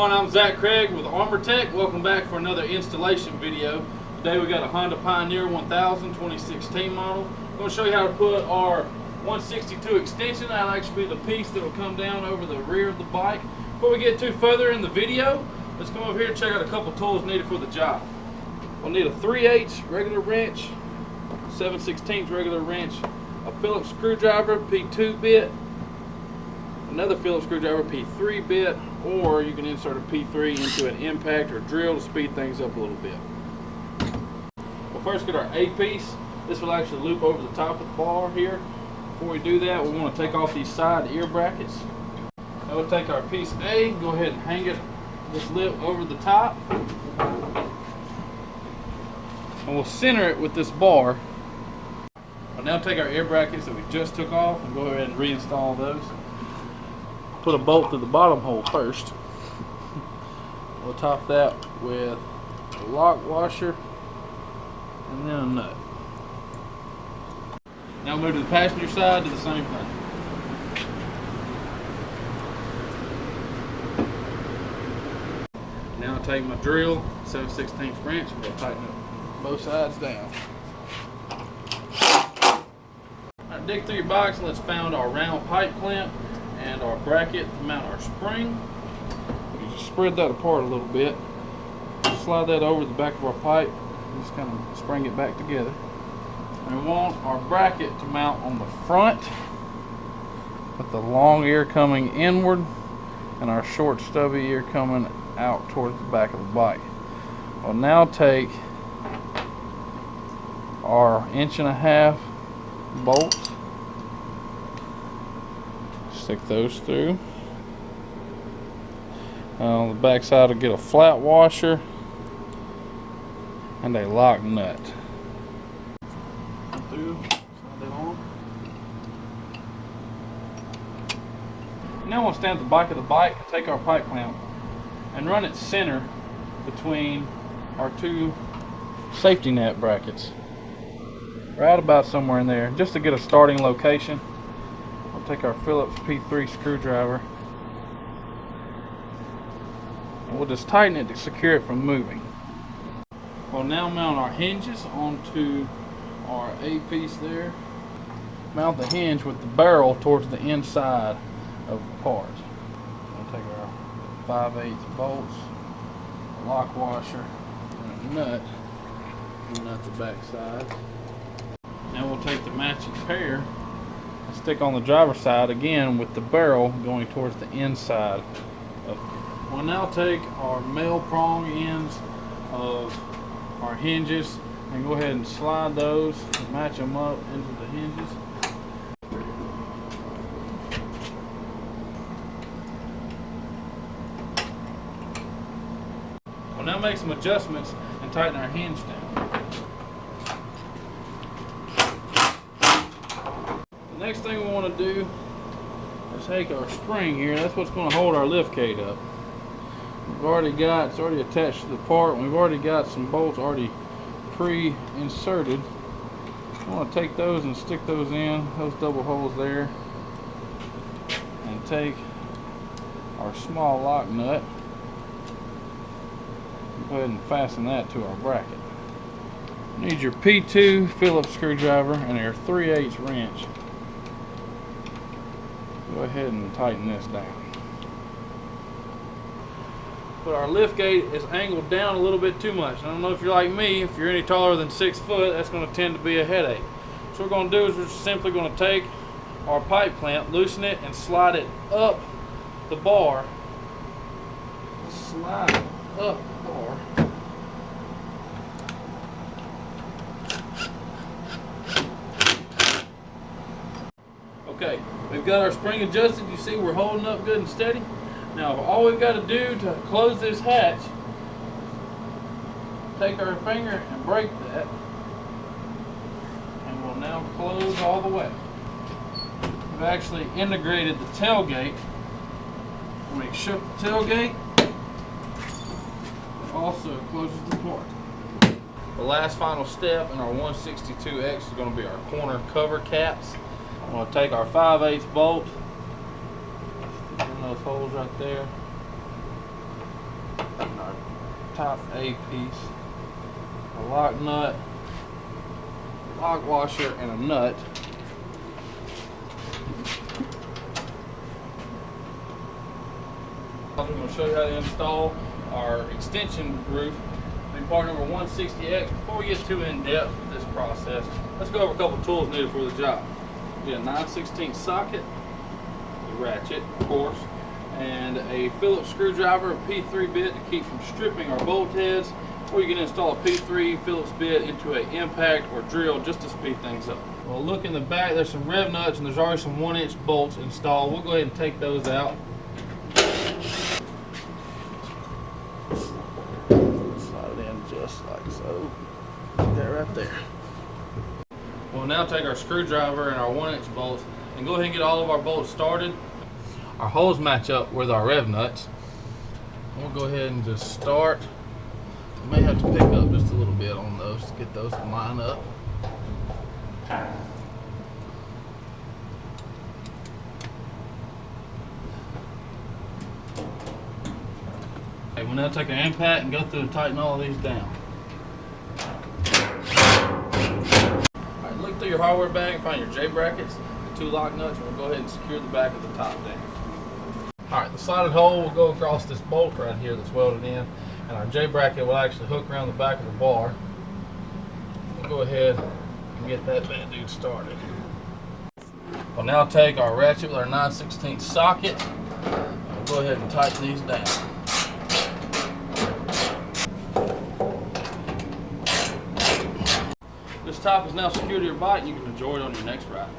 everyone, I'm Zach Craig with Armor Tech. Welcome back for another installation video. Today we got a Honda Pioneer 1000 2016 model. I'm going to show you how to put our 162 extension. That'll actually be the piece that will come down over the rear of the bike. Before we get too further in the video, let's come over here and check out a couple tools needed for the job. We'll need a 3/8 regular wrench, 7/16 regular wrench, a Phillips screwdriver P2 bit, another Phillips screwdriver P3 bit, or you can insert a P3 into an impact or drill to speed things up a little bit. We'll first get our A piece. This will actually loop over the top of the bar here. Before we do that, we want to take off these side ear brackets. Now we'll take our piece A, go ahead and hang it, this lip over the top, and we'll center it with this bar. We'll now take our ear brackets that we just took off and go ahead and reinstall those. Put a bolt through the bottom hole first. We'll top that with a lock washer and then a nut. Now move to the passenger side, do the same thing. Now I'll take my drill, 7/16 wrench, and we'll tighten up both sides down. Now dig through your box and let's find our round pipe clamp and our bracket to mount our spring. You just spread that apart a little bit. Slide that over the back of our pipe. Just kind of spring it back together. And we want our bracket to mount on the front with the long ear coming inward and our short stubby ear coming out towards the back of the bike. We'll now take our 1.5 inch bolts, stick those through. On the back side will get a flat washer and a lock nut. Now we'll stand at the back of the bike, take our pipe clamp and run it center between our two safety net brackets. Right about somewhere in there, just to get a starting location. We'll take our Phillips P3 screwdriver and we'll just tighten it to secure it from moving. We'll now mount our hinges onto our A piece there. Mount the hinge with the barrel towards the inside of the part. We'll take our 5/8 bolts, a lock washer, and a nut, and nut the back side. Now we'll take the matching pair and stick on the driver's side again with the barrel going towards the inside. We'll now take our male prong ends of our hinges and go ahead and slide those and match them up into the hinges. We'll now make some adjustments and tighten our hinge down. The next thing we want to do is take our spring here. That's what's going to hold our lift gate up. We've already got, it's already attached to the part, and we've already got some bolts already pre-inserted. I want to take those and stick those in, those double holes there, and take our small lock nut. Go ahead and fasten that to our bracket. You need your P2 Phillips screwdriver and your 3/8 wrench. Go ahead and tighten this down. But our lift gate is angled down a little bit too much. I don't know if you're like me, if you're any taller than 6 foot, that's going to tend to be a headache. So what we're going to do is we're simply going to take our pipe clamp, loosen it, and slide it up the bar. Slide it up the bar. Okay, we've got our spring adjusted. You see we're holding up good and steady. Now all we've got to do to close this hatch, take our finger and break that, and we'll now close all the way. We've actually integrated the tailgate. When we shook the tailgate, it also closes the part. The last final step in our 162X is going to be our corner cover caps. I'm going to take our 5/8 bolt, stick in those holes right there, top A piece, a lock nut, lock washer, and a nut. I'm going to show you how to install our extension roof, be part number 160X. Before we get too in depth with this process, let's go over a couple tools needed for the job. We get a 9/16 socket, a ratchet, of course, and a Phillips screwdriver, a P3 bit to keep from stripping our bolt heads, or you can install a P3 Phillips bit into an impact or drill just to speed things up. Well, look in the back, there's some rev nuts and there's already some 1-inch bolts installed. We'll go ahead and take those out. Slide it in just like so. Put that right there. We'll now take our screwdriver and our 1-inch bolts and go ahead and get all of our bolts started. Our holes match up with our rev nuts. We'll go ahead and just start. We may have to pick up just a little bit on those to get those to line up. Okay, we'll now take our impact and go through and tighten all of these down. Alright, look through your hardware bag and find your J-brackets, the 2 lock nuts, and we'll go ahead and secure the back of the top down. Alright, the slotted hole will go across this bolt right here that's welded in, and our J-bracket will actually hook around the back of the bar. We'll go ahead and get that bad dude started. We'll now take our ratchet with our 9/16 socket, and we'll go ahead and tighten these down. This top is now secured to your bike, and you can enjoy it on your next ride.